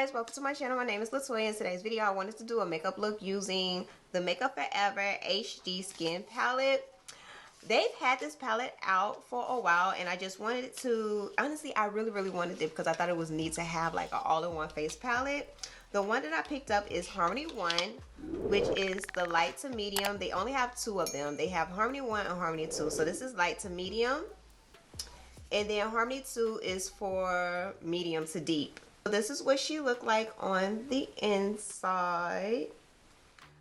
guys, welcome to my channel. My name is LaToya. In today's video, I wanted to do a makeup look using the Makeup Forever HD Skin Palette. They've had this palette out for a while, and I just wanted to, honestly, I really wanted it because I thought it was neat to have like an all-in-one face palette. The one that I picked up is Harmony 1, which is the light to medium. They only have two of them. They have Harmony 1 and Harmony 2. So this is light to medium. And then Harmony 2 is for medium to deep. So this is what she looked like on the inside.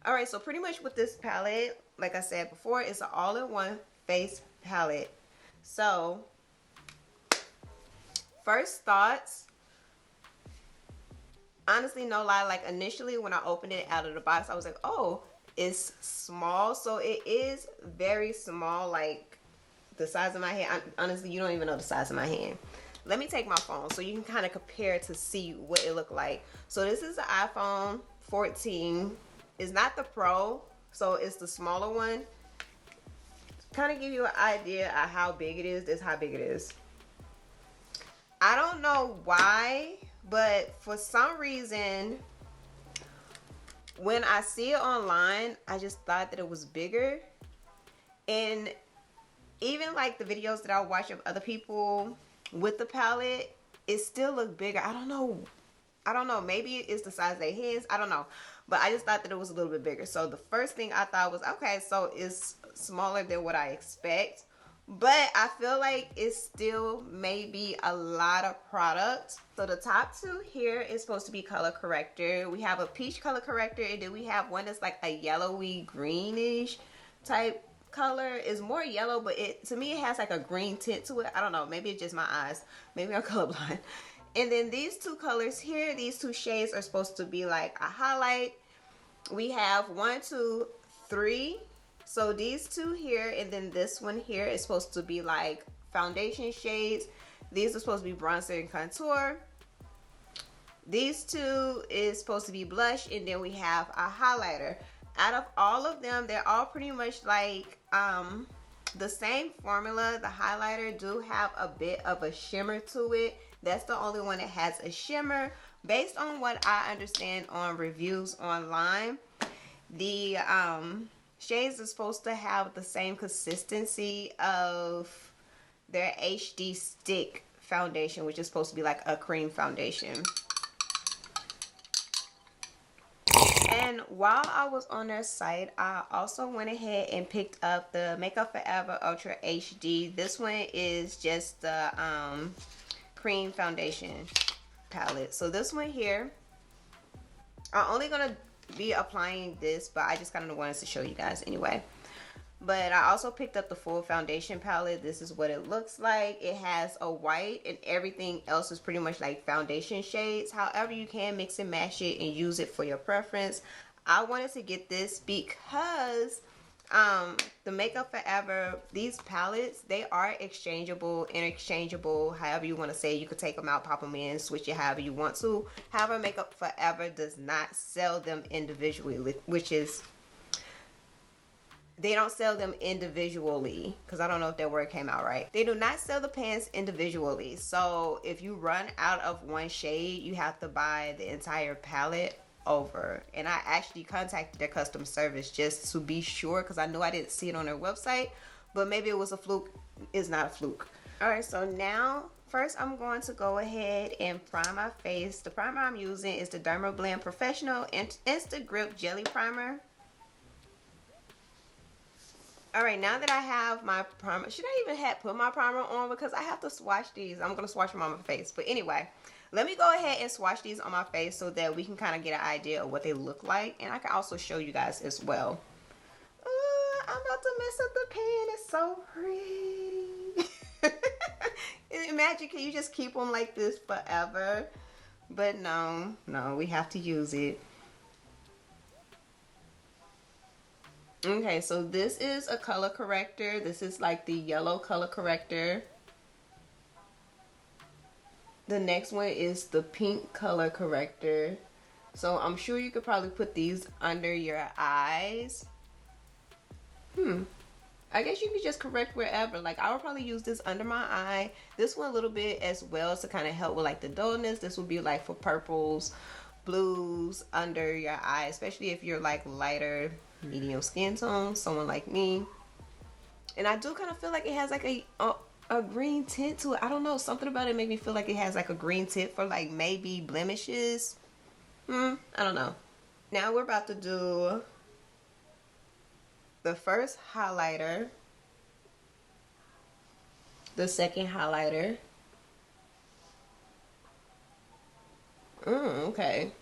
Alright, so pretty much with this palette, like I said before, it's an all-in-one face palette. So, first thoughts. Honestly, no lie, like initially when I opened it out of the box, I was like, oh, it's small. So it is very small, like the size of my hand. Honestly, you don't even know the size of my hand. Let me take my phone so you can kind of compare to see what it looked like. So this is the iPhone 14. It's not the Pro, so it's the smaller one. Kind of give you an idea of how big it is. This is how big it is. I don't know why, but for some reason, when I see it online, I just thought that it was bigger. And even like the videos that I watch of other people with the palette, it still looked bigger. I don't know, maybe it's the size of their hands, I don't know, but I just thought that it was a little bit bigger. So the first thing I thought was, okay, so it's smaller than what I expect, but I feel like it's still maybe a lot of product. So the top two here is supposed to be color corrector. We have a peach color corrector, and then we have one that's like a yellowy greenish type color. Is more yellow, but to me it has like a green tint to it. I don't know, maybe it's just my eyes, maybe I'm colorblind. And then these two colors here, these two shades are supposed to be like a highlight. We have 1, 2, 3. So these two here, and then this one here is supposed to be like foundation shades. These are supposed to be bronzer and contour. These two is supposed to be blush, and then we have a highlighter. Out of all of them, they're all pretty much like the same formula. The highlighter do have a bit of a shimmer to it. That's the only one that has a shimmer. Based on what I understand on reviews online, the shades are supposed to have the same consistency of their HD stick foundation, which is supposed to be like a cream foundation. And while I was on their site, I also went ahead and picked up the Makeup Forever Ultra HD. This one is just the cream foundation palette. So this one here, I'm only gonna be applying this, but I just kind of wanted to show you guys anyway. But I also picked up the full foundation palette. This is what it looks like. It has a white, and everything else is pretty much like foundation shades. However, you can mix and match it and use it for your preference. I wanted to get this because the Makeup Forever, these palettes, they are exchangeable, interchangeable, however you want to say it. You could take them out, pop them in, switch it however you want to. However, Makeup Forever does not sell them individually, which is, they don't sell them individually, because I don't know if that word came out right. They do not sell the pans individually. So if you run out of one shade, you have to buy the entire palette over. And I actually contacted their customer service just to be sure, because I know I didn't see it on their website, but maybe it was a fluke. It's not a fluke. Alright, so now first I'm going to go ahead and prime my face. The primer I'm using is the Dermablend Professional Instant Grip Jelly Primer. Alright, now that I have my primer, should I even have put my primer on, because I have to swatch these. I'm going to swatch them on my face. But anyway, let me go ahead and swatch these on my face so that we can kind of get an idea of what they look like. And I can also show you guys as well. I'm about to mess up the pan. It's so pretty. Imagine, can you just keep them like this forever? But no, we have to use it. Okay, so this is a color corrector. This is like the yellow color corrector. The next one is the pink color corrector. So I'm sure you could probably put these under your eyes. I guess you could just correct wherever. Like, I would probably use this under my eye. This one a little bit as well to kind of help with like the dullness. This would be like for purples, blues under your eye, especially if you're like lighter, medium skin tone, someone like me. And I do kind of feel like it has like a green tint to it. I don't know, something about it make me feel like it has like a green tint for like maybe blemishes. I don't know. Now we're about to do the first highlighter, the second highlighter. Okay.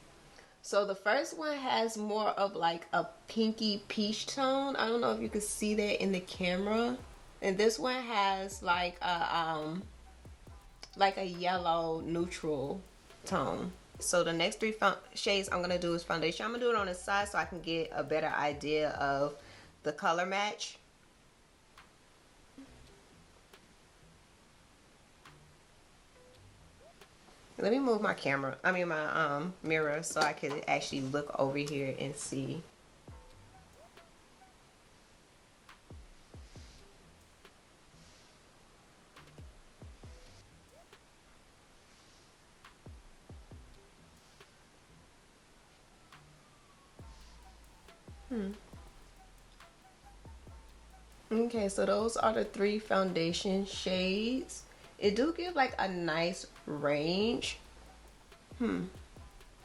So the first one has more of like a pinky peach tone. I don't know if you can see that in the camera. And this one has like a yellow neutral tone. So the next three shades I'm gonna do is foundation. I'm gonna do it on the side so I can get a better idea of the color match. Let me move my my mirror so I can actually look over here and see. Okay, so those are the three foundation shades. It do give like a nice range. I'm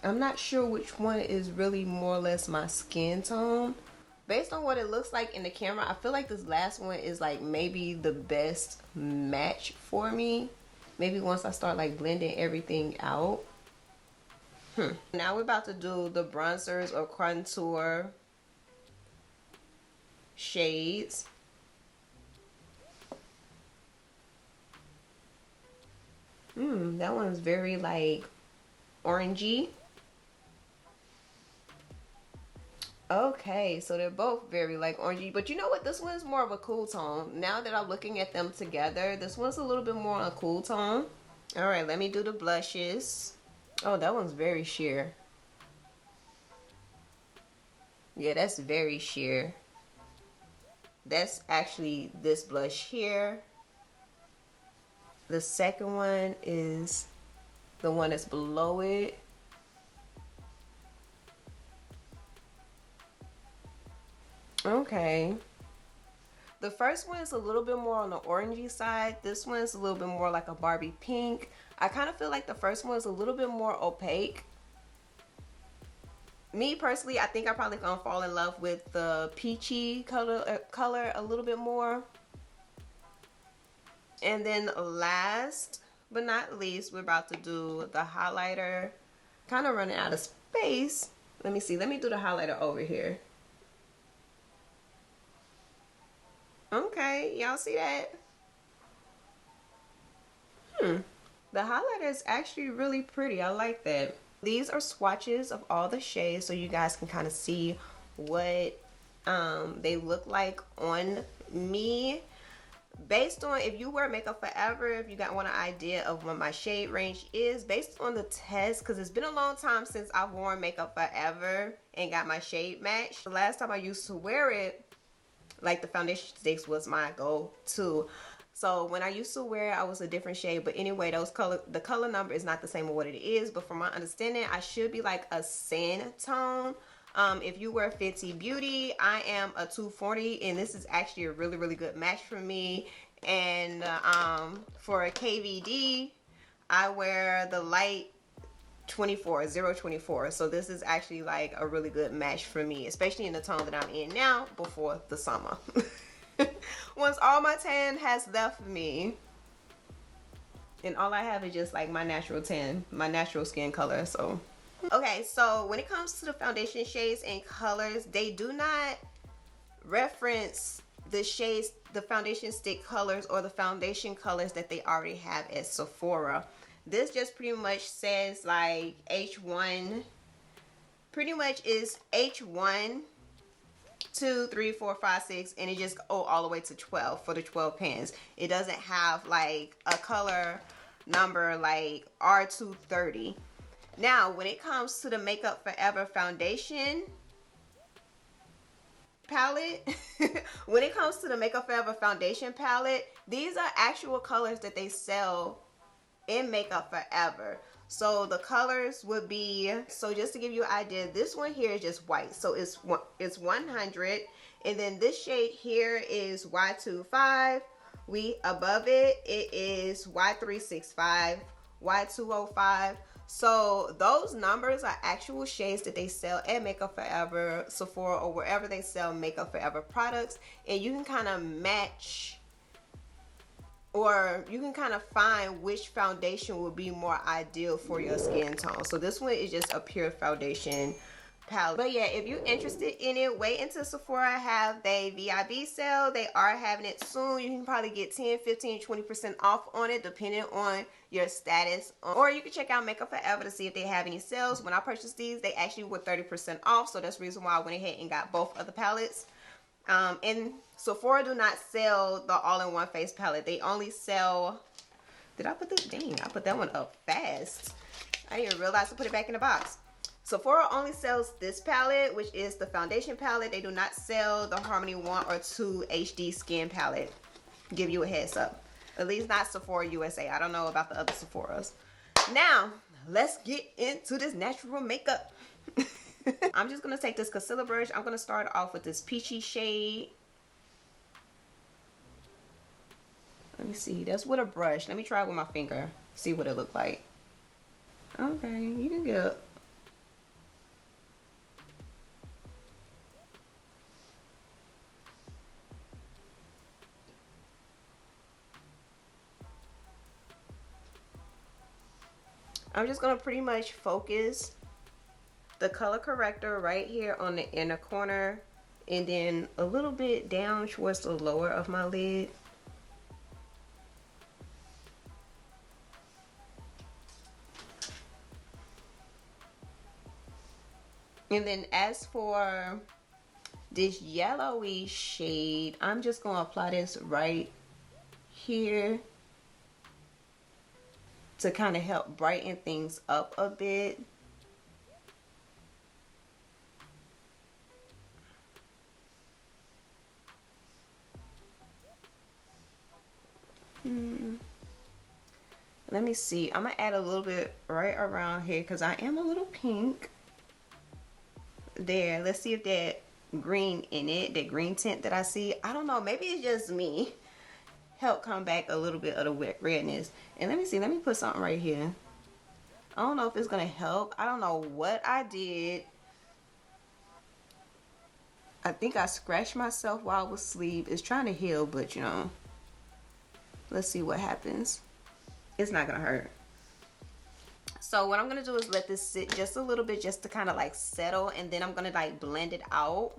not sure which one is really more or less my skin tone. Based on what it looks like in the camera, I feel like this last one is like maybe the best match for me. Maybe once I start like blending everything out. Now we're about to do the bronzers or contour shades. That one's very like orangey. Okay, so they're both very like orangey, but you know what? This one's more of a cool tone. Now that I'm looking at them together, this one's a little bit more on a cool tone. All right, let me do the blushes. Oh, that one's very sheer. Yeah, that's very sheer. That's actually this blush here. The second one is the one that's below it. Okay. The first one is a little bit more on the orangey side. This one is a little bit more like a Barbie pink. I kind of feel like the first one is a little bit more opaque. Me personally, I think I'm probably gonna fall in love with the peachy color a little bit more. And then last but not least, we're about to do the highlighter. Kind of running out of space. Let me see. Let me do the highlighter over here. Okay, y'all see that? The highlighter is actually really pretty. I like that. These are swatches of all the shades so you guys can kind of see what they look like on me. Based on if you wear makeup forever, if you want an idea of what my shade range is, based on the test, because it's been a long time since I've worn makeup forever and got my shade matched. The last time I used to wear it, like the foundation sticks was my go-to. So when I used to wear it, I was a different shade. But anyway, the color number is not the same as what it is. But from my understanding, I should be like a sand tone. If you wear Fenty Beauty, I am a 240, and this is actually a really, really good match for me. And for a KVD, I wear the light 024. So this is actually like a really good match for me, especially in the tone that I'm in now before the summer. Once all my tan has left me, and all I have is just like my natural tan, my natural skin color. So okay, so when it comes to the foundation shades and colors, they do not reference the shades, the foundation stick colors or the foundation colors that they already have at Sephora. This just pretty much says like H1, pretty much is H1, 2, 3, 4, 5, 6, and it just go all the way to 12 for the 12 pans. It doesn't have like a color number like R230. Now, when it comes to the Makeup Forever foundation, palette, when it comes to the Makeup Forever foundation palette, these are actual colors that they sell in Makeup Forever. So the colors would be, so just to give you an idea, this one here is just white. So it's 100. And then this shade here is Y25. Above it, it is Y365, Y205. So those numbers are actual shades that they sell at Makeup Forever, Sephora, or wherever they sell Makeup Forever products. And you can kind of match, or you can kind of find which foundation would be more ideal for your skin tone. So this one is just a pure foundation palette. But yeah, if you're interested in it, wait until Sephora have their VIB sale. They are having it soon. You can probably get 10, 15, 20% off on it depending on your status. Or you can check out Makeup Forever to see if they have any sales. When I purchased these, they actually were 30% off. So that's the reason why I went ahead and got both of the palettes. And Sephora do not sell the all-in-one face palette. They only sell, did I put this? Dang, I put that one up fast. I didn't even realize to put it back in the box. Sephora only sells this palette, which is the foundation palette. They do not sell the Harmony 1 or 2 HD skin palette. Give you a heads up. At least not Sephora USA. I don't know about the other Sephoras. Now, let's get into this natural makeup. I'm just going to take this concealer brush. I'm going to start off with this peachy shade. Let me see. That's with a brush. Let me try it with my finger. See what it looks like. Okay, you can get. I'm just going to pretty much focus the color corrector right here on the inner corner, and then a little bit down towards the lower of my lid. And then as for this yellowy shade, I'm just going to apply this right here to kind of help brighten things up a bit. Let me see. I'm gonna add a little bit right around here because I am a little pink. There. Let's see if that green in it, that green tint that I see, I don't know, maybe it's just me, help come back a little bit of the redness. And let me see. Let me put something right here. I don't know if it's gonna help. I don't know what I did. I think I scratched myself while I was asleep. It's trying to heal, but you know, let's see what happens. It's not gonna hurt. So what I'm gonna do is let this sit just a little bit, just to kind of like settle, and then I'm gonna like blend it out.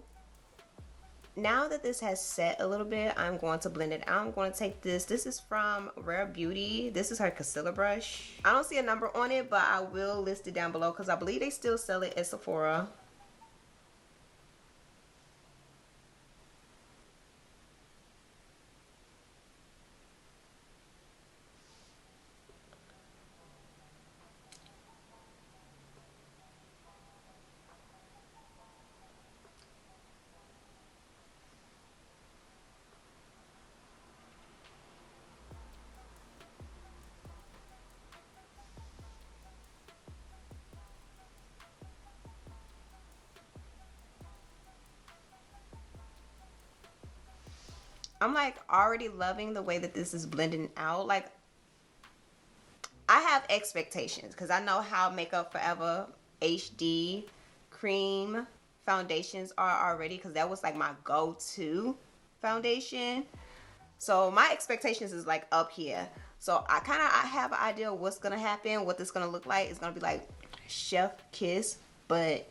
Now that this has set a little bit, I'm going to blend it out. I'm going to take this. This is from Rare Beauty. This is her concealer brush. I don't see a number on it, but I will list it down below because I believe they still sell it at Sephora. I'm like already loving the way that this is blending out. Like, I have expectations because I know how Makeup Forever HD cream foundations are already, because that was like my go-to foundation. So my expectations is like up here. So I have an idea of what's gonna happen, what this gonna look like. It's gonna be like chef kiss, but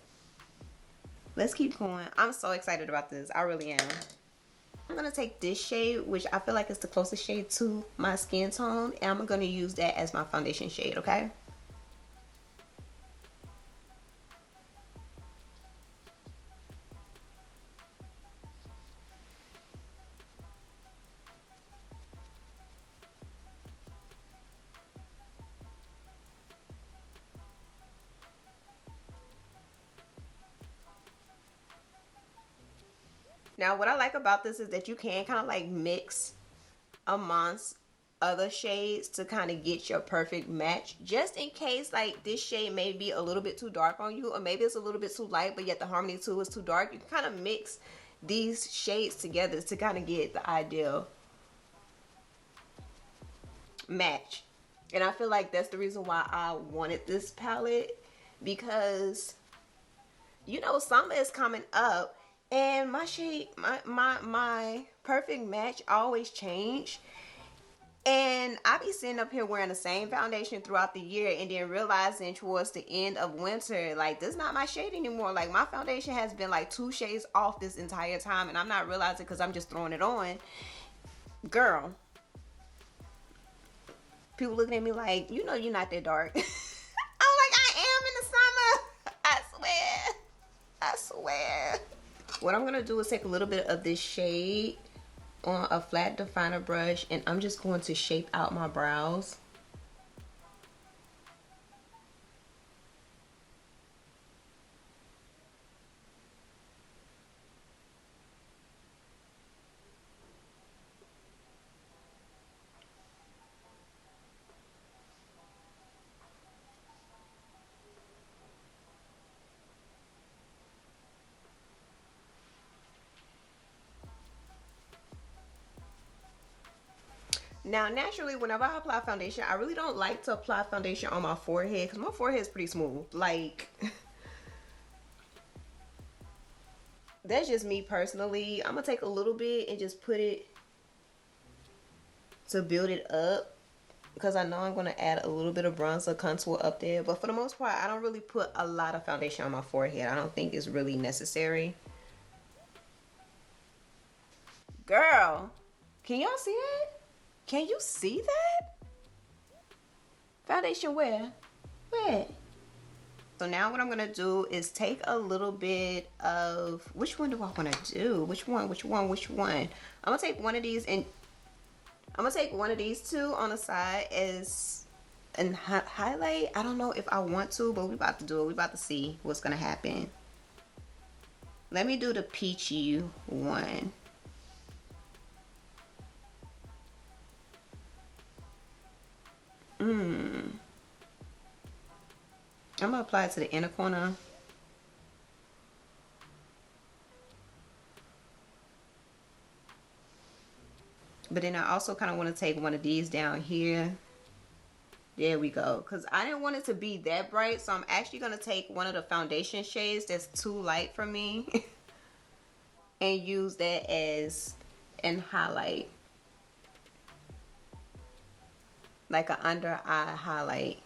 let's keep going. I'm so excited about this. I really am. I'm going to take this shade, which I feel like is the closest shade to my skin tone, and I'm going to use that as my foundation shade, okay? Now, what I like about this is that you can kind of like mix amongst other shades to kind of get your perfect match, just in case like this shade may be a little bit too dark on you, or maybe it's a little bit too light but yet the harmony too is too dark. You can kind of mix these shades together to kind of get the ideal match. And I feel like that's the reason why I wanted this palette, because you know summer is coming up and my shade, my perfect match always change. And I be sitting up here wearing the same foundation throughout the year and then realizing towards the end of winter, like, this is not my shade anymore. Like, my foundation has been like 2 shades off this entire time and I'm not realizing because I'm just throwing it on. Girl, people looking at me like, you know you're not that dark. I'm like, I am in the summer. I swear. I swear. What I'm going to do is take a little bit of this shade on a flat definer brush and I'm just going to shape out my brows. Now, naturally, whenever I apply foundation, I really don't like to apply foundation on my forehead because my forehead is pretty smooth. Like, that's just me personally. I'm going to take a little bit and just put it to build it up because I know I'm going to add a little bit of bronzer contour up there. But for the most part, I don't really put a lot of foundation on my forehead. I don't think it's really necessary. Girl, can y'all see that? Can you see that? Foundation where? Where? So now what I'm going to do is take a little bit of... Which one do I want to do? Which one? I'm going to take one of these and... I'm going to take one of these two on the side as an highlight. I don't know if I want to, but we're about to do it. We're about to see what's going to happen. Let me do the peachy one. I'm gonna apply it to the inner corner. But then I also kind of want to take one of these down here. There we go. Because I didn't want it to be that bright. So I'm actually going to take one of the foundation shades that's too light for me. And use that as an highlight. Like an under eye highlight.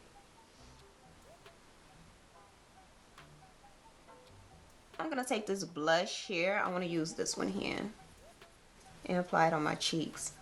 I'm going to take this blush here. I want to use this one here. And apply it on my cheeks.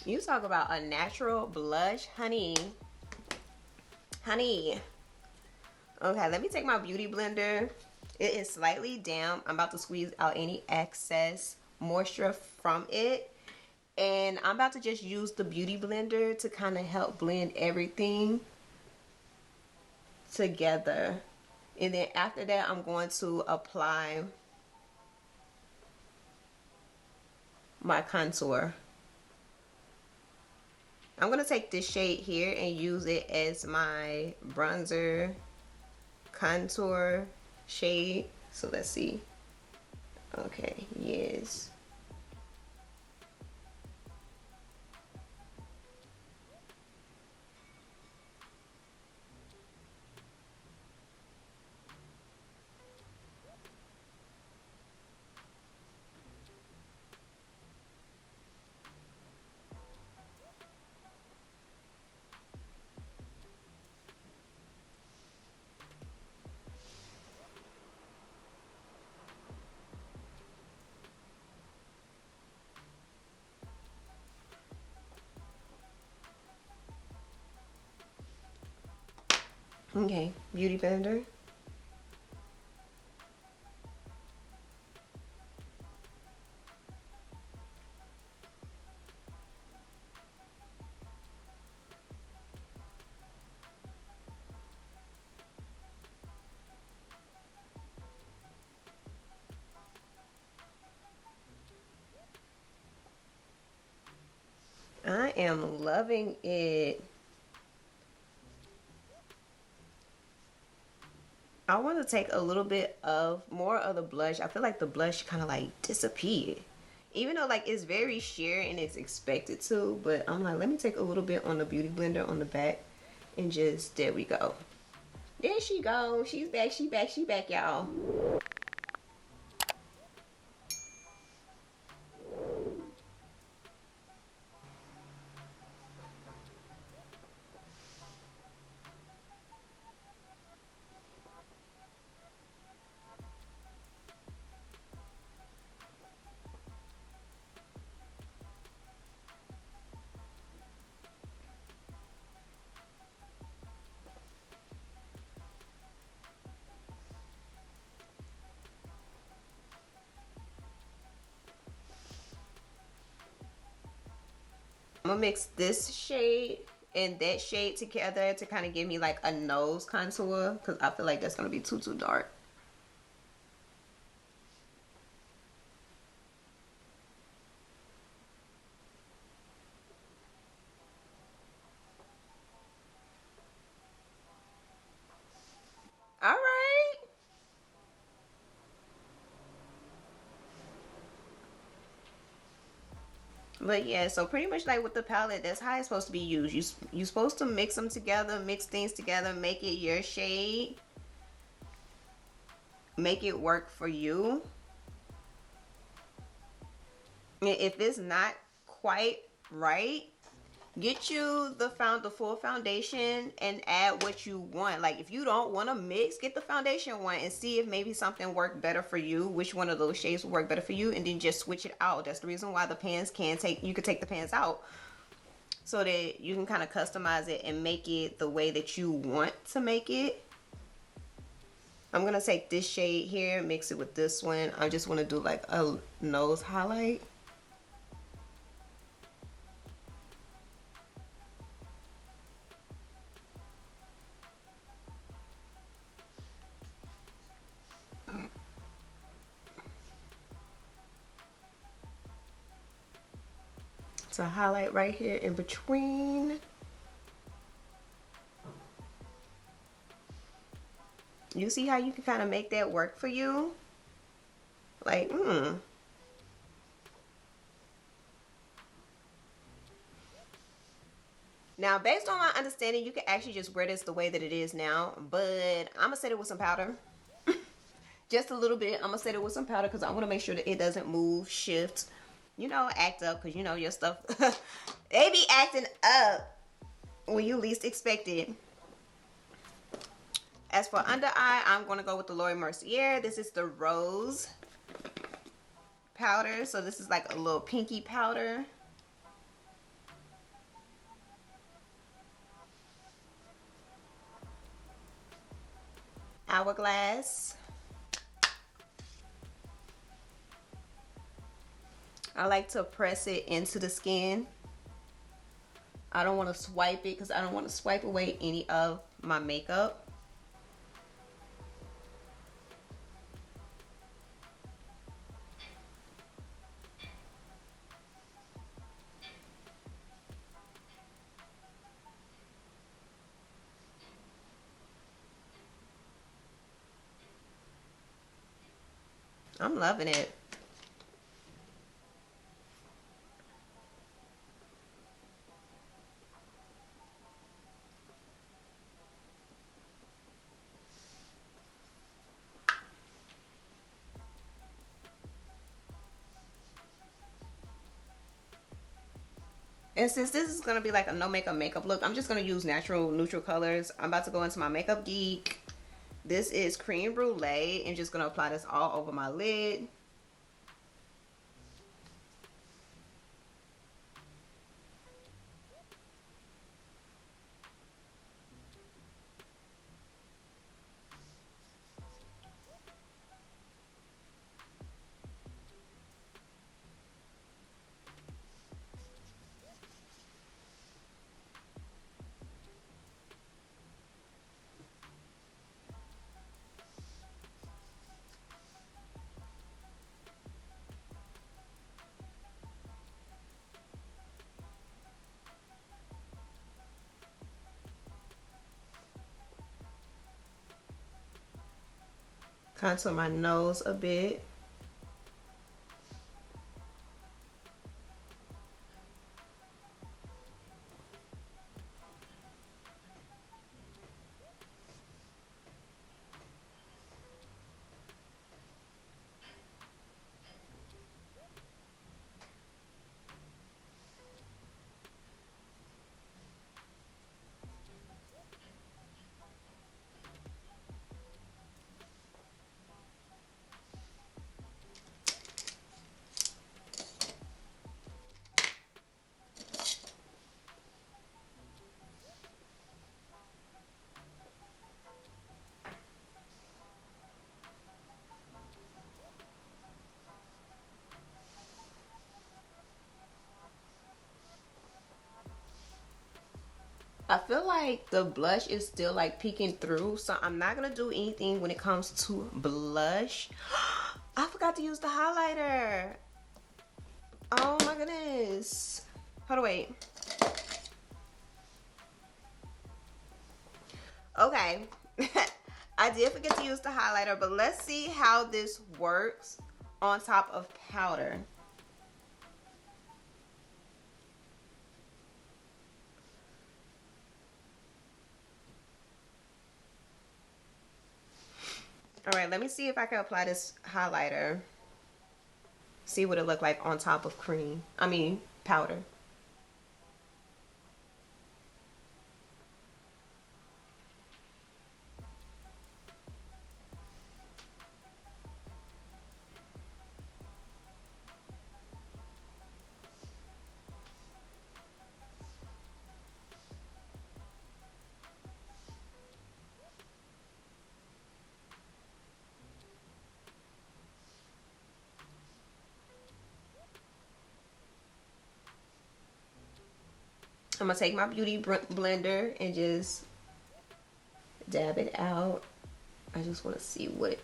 You talk about a natural blush, honey. Honey. Okay, let me take my beauty blender. It is slightly damp. I'm about to squeeze out any excess moisture from it. And I'm about to just use the beauty blender to kind of help blend everything together. And then after that, I'm going to apply my contour. I'm going to take this shade here and use it as my bronzer contour shade. So let's see. Okay, yes. Okay, beauty blender. I am loving it. I want to take a little bit of more of the blush. I feel like the blush kind of like disappeared. Even though like it's very sheer and it's expected to, but I'm like, let me take a little bit on the beauty blender on the back and just, there we go. There she goes. She's back, she back, she back, y'all. I'm gonna mix this shade and that shade together to kind of give me like a nose contour, because I feel like that's gonna be too dark. All right. But yeah, so pretty much like with the palette, that's how it's supposed to be used. You're supposed to mix them together, mix things together, make it your shade, make it work for you. And if it's not quite right, get you the full foundation and add what you want. Like if you don't want to mix, get the foundation one and see if maybe something worked better for you, which one of those shades will work better for you, and then just switch it out. That's the reason why the pans you could take the pans out so that you can kind of customize it and make it the way that you want to make it. I'm gonna take this shade here, mix it with this one. I just want to do like a nose highlight. So highlight right here in between. You see how you can kind of make that work for you? Like, Now, based on my understanding, you can actually just wear this the way that it is now, but I'm gonna set it with some powder. Just a little bit. I'm gonna set it with some powder because I want to make sure that it doesn't move, shift, act up, because your stuff, they be acting up when you least expect it. As for under eye, I'm going to go with the Mercier. This is the Rose powder. So this is like a little pinky powder. Hourglass. I like to press it into the skin. I don't want to swipe it because I don't want to swipe away any of my makeup. I'm loving it. And since this is going to be like a no makeup look, I'm just going to use natural neutral colors. I'm about to go into my Makeup Geek. This is Cream Brûlée, and just going to apply this all over my lid. Contour my nose a bit. I feel like the blush is still like peeking through, so I'm not gonna do anything when it comes to blush. I forgot to use the highlighter. Oh my goodness. Hold on, wait. Okay. I did forget to use the highlighter, but let's see how this works on top of powder. All right, let me see if I can apply this highlighter. See what it look like on top of cream. I mean, powder. I'm gonna take my beauty blender and just dab it out. I just want to see what.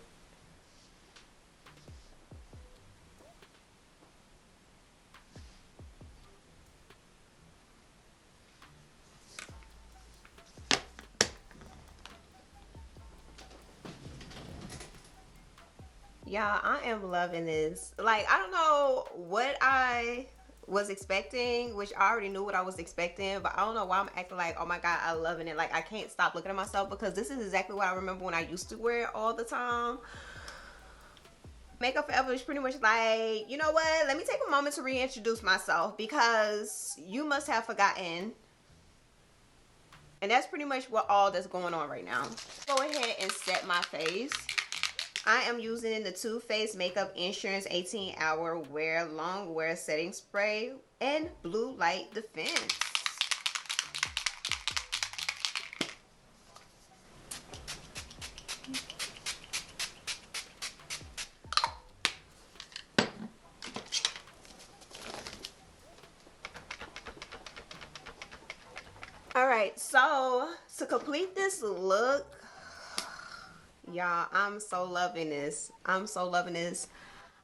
Y'all, I am loving this. Like, I don't know what I was expecting, which I already knew what I was expecting, but I don't know why I'm acting like, oh my god, I'm loving it. Like, I can't stop looking at myself, because this is exactly what I remember when I used to wear it all the time. Makeup Forever is pretty much like, you know what, let me take a moment to reintroduce myself, because you must have forgotten. And that's pretty much what all that's going on right now. Go ahead and set my face. I am using the Too Faced Makeup Insurance 18-Hour Wear Long Wear Setting Spray and Blue Light Defense. Alright, so to complete this look, y'all, I'm so loving this. I'm so loving this.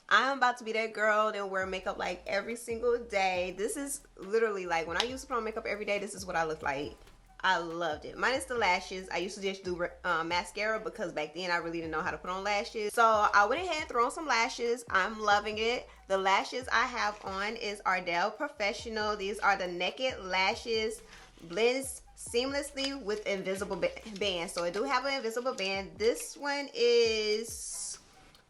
I'm about to be that girl that wear makeup like every single day. This is literally like, when I used to put on makeup every day, this is what I look like. I loved it. Minus the lashes. I used to just do mascara, because back then I really didn't know how to put on lashes. So I went ahead and threw on some lashes. I'm loving it. The lashes I have on is Ardell Professional. These are the Naked Lashes. Blends seamlessly with invisible band. So I do have an invisible band. This one is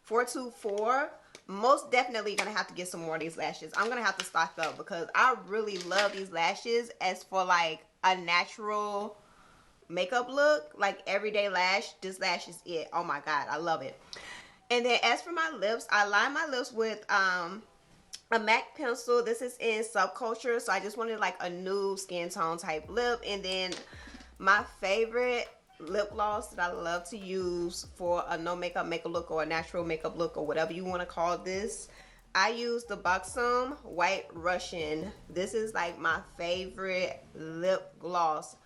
424. Most definitely gonna have to get some more of these lashes. I'm gonna have to stock up, because I really love these lashes as for like a natural makeup look, like everyday lash. This lash is it. Oh my god, I love it. And then as for my lips, I line my lips with a MAC pencil. This is in Subculture, so I just wanted like a nude skin tone type lip. And then my favorite lip gloss that I love to use for a no makeup makeup look, or a natural makeup look, or whatever you want to call this, I use the Buxom White Russian. This is like my favorite lip gloss.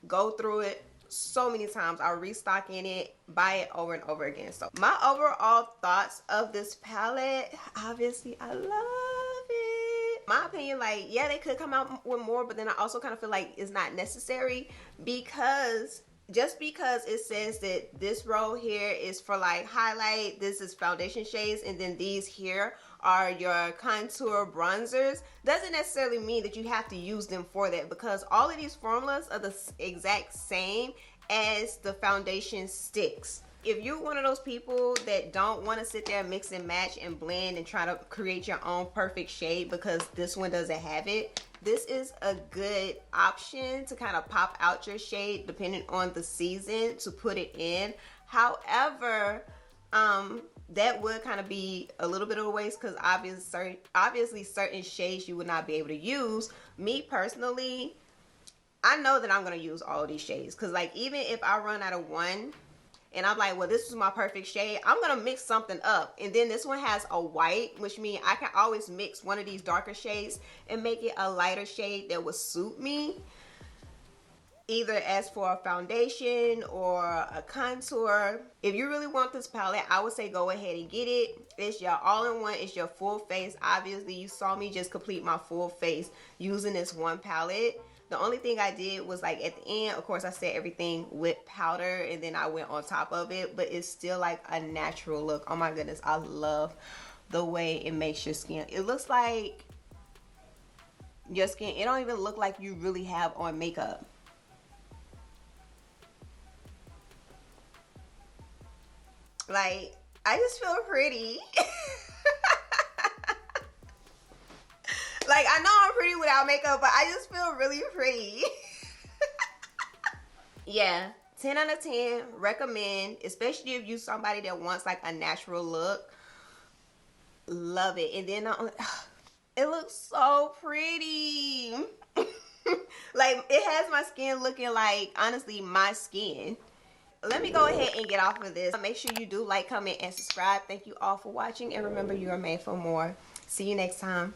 Go through it so many times. I restock in it, buy it over and over again. So my overall thoughts of this palette, obviously I love it. My opinion, like, yeah, they could come out with more, but then I also kind of feel like it's not necessary, because just because it says that this row here is for like highlight, this is foundation shades, and then these here are your contour bronzers, doesn't necessarily mean that you have to use them for that, because all of these formulas are the exact same as the foundation sticks. If you're one of those people that don't want to sit there and mix and match and blend and try to create your own perfect shade because this one doesn't have it, this is a good option to kind of pop out your shade depending on the season to put it in. However, that would kind of be a little bit of a waste because obviously certain shades you would not be able to use. Me personally, I know that I'm going to use all these shades because like even if I run out of one and I'm like, well, this is my perfect shade, I'm going to mix something up. And then this one has a white, which means I can always mix one of these darker shades and make it a lighter shade that would suit me, either as for a foundation or a contour. If you really want this palette, I would say go ahead and get it. It's your all-in-one. It's your full face. Obviously, you saw me just complete my full face using this one palette. The only thing I did was like at the end, of course, I set everything with powder and then I went on top of it, but it's still like a natural look. Oh my goodness, I love the way it makes your skin. It looks like your skin, it don't even look like you really have on makeup. Like, I just feel pretty. Like, I know I'm pretty without makeup, but I just feel really pretty. Yeah, 10 out of 10, recommend, especially if you're somebody that wants like a natural look. Love it. And then it looks so pretty. Like, it has my skin looking like, honestly, my skin. Let me go ahead and get off of this. Make sure you do like, comment, and subscribe. Thank you all for watching. And remember, you are made for more. See you next time.